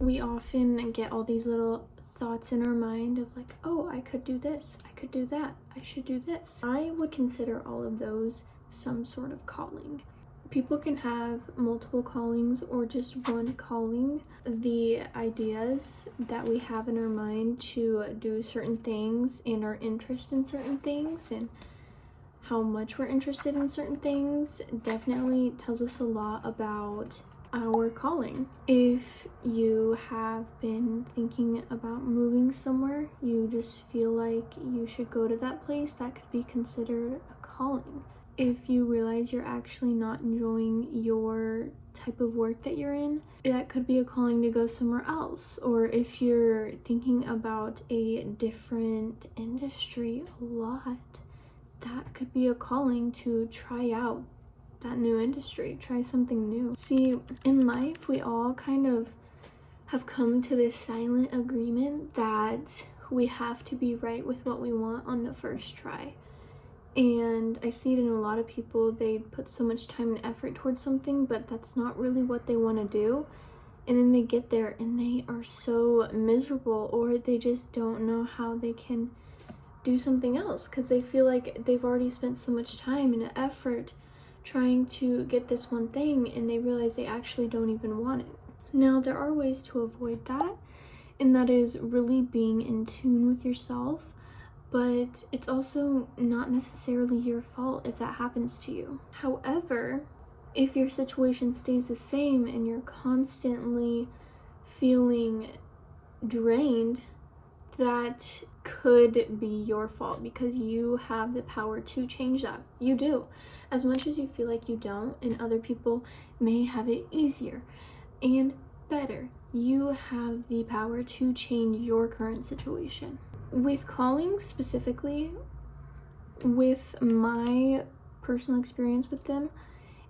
we often get all these little thoughts in our mind of like, oh, I could do this, I could do that, I should do this. I would consider all of those some sort of calling. People can have multiple callings or just one calling. The ideas that we have in our mind to do certain things and our interest in certain things and how much we're interested in certain things definitely tells us a lot about our calling. If you have been thinking about moving somewhere, you just feel like you should go to that place, that could be considered a calling. If you realize you're actually not enjoying your type of work that you're in, that could be a calling to go somewhere else. Or if you're thinking about a different industry a lot, that could be a calling to try out that new industry, try something new. See, in life, we all kind of have come to this silent agreement that we have to be right with what we want on the first try. And I see it in a lot of people. They put so much time and effort towards something, but that's not really what they want to do. And then they get there and they are so miserable, or they just don't know how they can do something else because they feel like they've already spent so much time and effort trying to get this one thing, and they realize they actually don't even want it. Now, there are ways to avoid that, and that is really being in tune with yourself. But it's also not necessarily your fault if that happens to you. However, if your situation stays the same and you're constantly feeling drained, that could be your fault because you have the power to change that. You do. As much as you feel like you don't, and other people may have it easier and better, you have the power to change your current situation. With calling specifically, with my personal experience with them,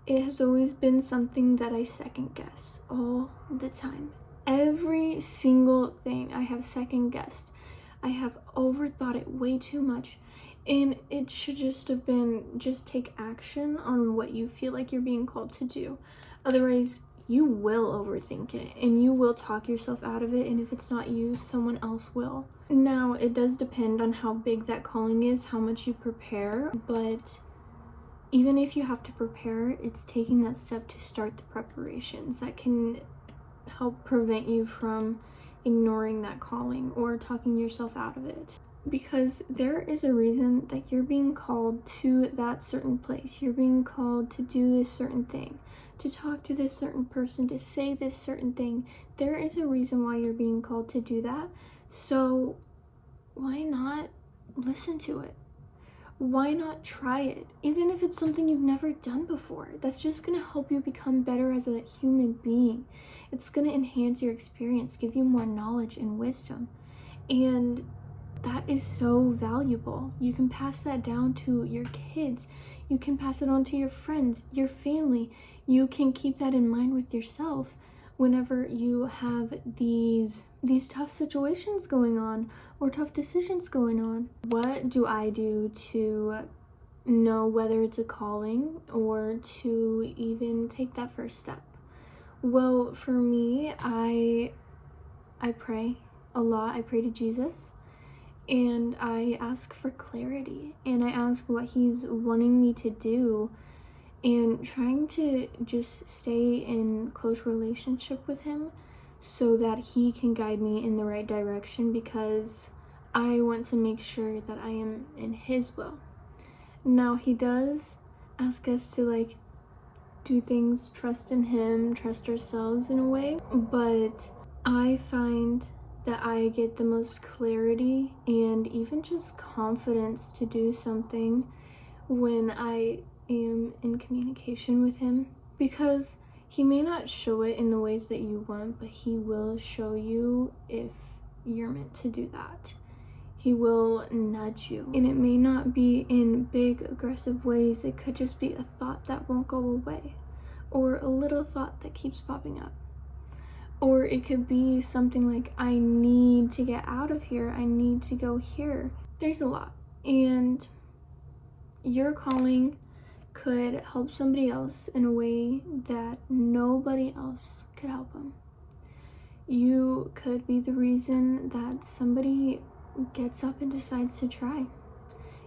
it has always been something that I second guess all the time. Every single thing I have second guessed. I have overthought it way too much. And it should just have been, just take action on what you feel like you're being called to do. Otherwise, you will overthink it and you will talk yourself out of it, and if it's not you, someone else will. Now, it does depend on how big that calling is, how much you prepare, but even if you have to prepare, it's taking that step to start the preparations that can help prevent you from ignoring that calling or talking yourself out of it. Because there is a reason that you're being called to that certain place. You're being called to do this certain thing, to talk to this certain person, to say this certain thing. There is a reason why you're being called to do that. So why not listen to it? Why not try it? Even if it's something you've never done before, that's just gonna help you become better as a human being. It's gonna enhance your experience, give you more knowledge and wisdom. And that is so valuable. You can pass that down to your kids. You can pass it on to your friends, your family. You can keep that in mind with yourself whenever you have these tough situations going on or tough decisions going on. What do I do to know whether it's a calling or to even take that first step? Well, for me, I pray a lot. I pray to Jesus. And I ask for clarity, and I ask what he's wanting me to do, and trying to just stay in close relationship with him so that he can guide me in the right direction, because I want to make sure that I am in his will. Now, he does ask us to do things, trust in him, trust ourselves in a way, but I find that I get the most clarity and even just confidence to do something when I am in communication with him, because he may not show it in the ways that you want, but he will show you if you're meant to do that. He will nudge you, and it may not be in big aggressive ways. It could just be a thought that won't go away, or a little thought that keeps popping up. Or it could be something like, I need to get out of here, I need to go here. There's a lot. And your calling could help somebody else in a way that nobody else could help them. You could be the reason that somebody gets up and decides to try.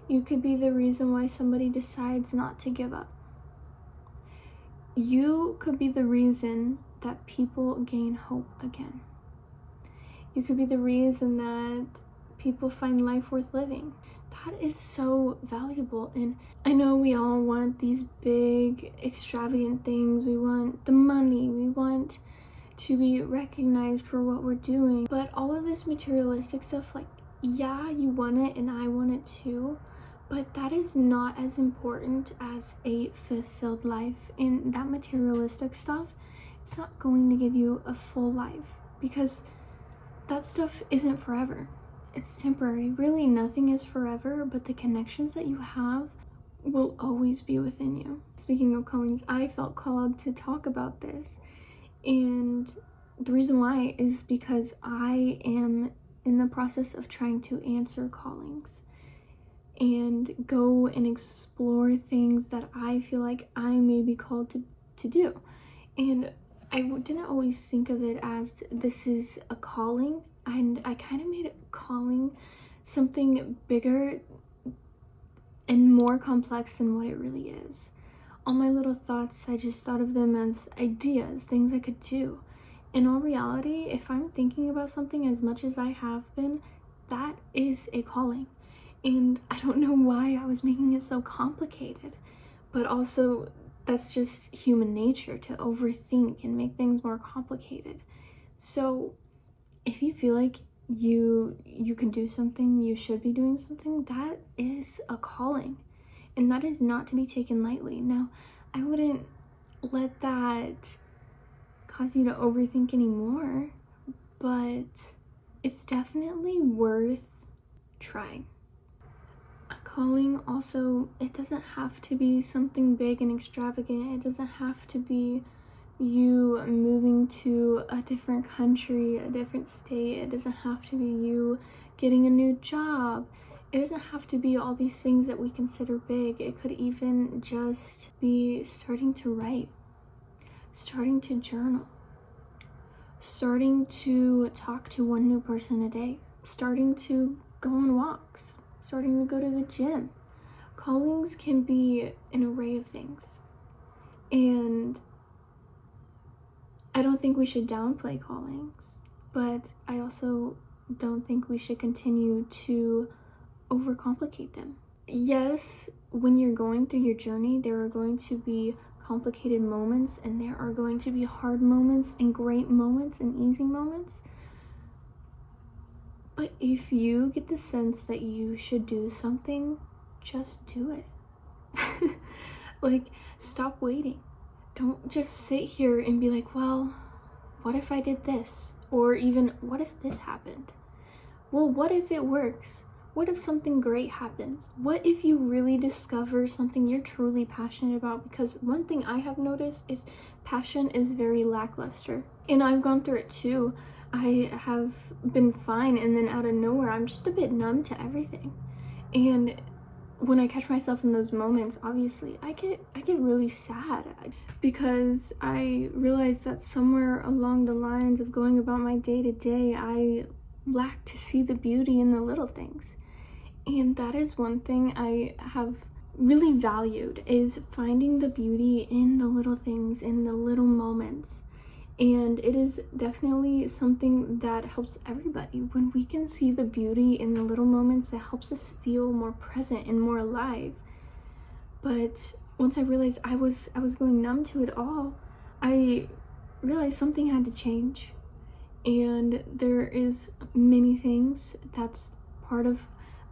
You could be the reason why somebody decides not to give up. You could be the reason that people gain hope again. You could be the reason that people find life worth living. That is so valuable. And I know we all want these big, extravagant things. We want the money. We want to be recognized for what we're doing. But all of this materialistic stuff, like, yeah, you want it and I want it too. But that is not as important as a fulfilled life. And that materialistic stuff, it's not going to give you a full life, because that stuff isn't forever. It's temporary. Really, nothing is forever, but the connections that you have will always be within you. Speaking of callings, I felt called to talk about this. And the reason why is because I am in the process of trying to answer callings and go and explore things that I feel like I may be called to do. And I didn't always think of it as this is a calling, and I kind of made it calling something bigger and more complex than what it really is. All my little thoughts, I just thought of them as ideas, things I could do. In all reality, if I'm thinking about something as much as I have been, that is a calling. And I don't know why I was making it so complicated, but also that's just human nature, to overthink and make things more complicated. So if you feel like you can do something, you should be doing something, that is a calling, and that is not to be taken lightly. Now, I wouldn't let that cause you to overthink anymore, but it's definitely worth trying. A calling also, it doesn't have to be something big and extravagant. It doesn't have to be you moving to a different country, a different state. It doesn't have to be you getting a new job. It doesn't have to be all these things that we consider big. It could even just be starting to write, starting to journal, starting to talk to one new person a day, starting to go on walks, starting to go to the gym. Callings can be an array of things. And I don't think we should downplay callings, but I also don't think we should continue to overcomplicate them. Yes, when you're going through your journey, there are going to be complicated moments, and there are going to be hard moments and great moments and easy moments. But if you get the sense that you should do something, just do it. Like, stop waiting. Don't just sit here and be like, well, what if I did this? Or even, what if this happened? Well, what if it works? What if something great happens? What if you really discover something you're truly passionate about? Because one thing I have noticed is passion is very lackluster. And I've gone through it too. I have been fine, and then out of nowhere, I'm just a bit numb to everything. And when I catch myself in those moments, obviously, I get really sad, because I realize that somewhere along the lines of going about my day-to-day, I lack to see the beauty in the little things. And that is one thing I have really valued, is finding the beauty in the little things, in the little moments. And it is definitely something that helps everybody. When we can see the beauty in the little moments, that helps us feel more present and more alive. But once I realized I was going numb to it all, I realized something had to change. And there is many things that's part of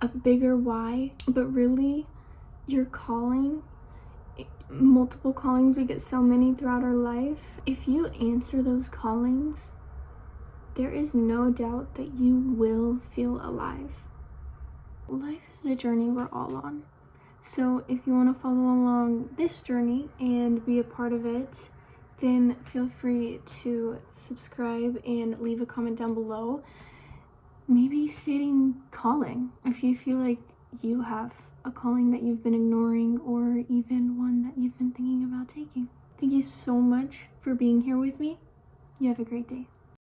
a bigger why, but really your calling, multiple callings, we get so many throughout our life. If you answer those callings, there is no doubt that you will feel alive. Life is a journey we're all on. So if you want to follow along this journey and be a part of it, then feel free to subscribe and leave a comment down below. Maybe stating calling if you feel like you have a calling that you've been ignoring, or even one that you've been thinking about taking. Thank you so much for being here with me. You have a great day.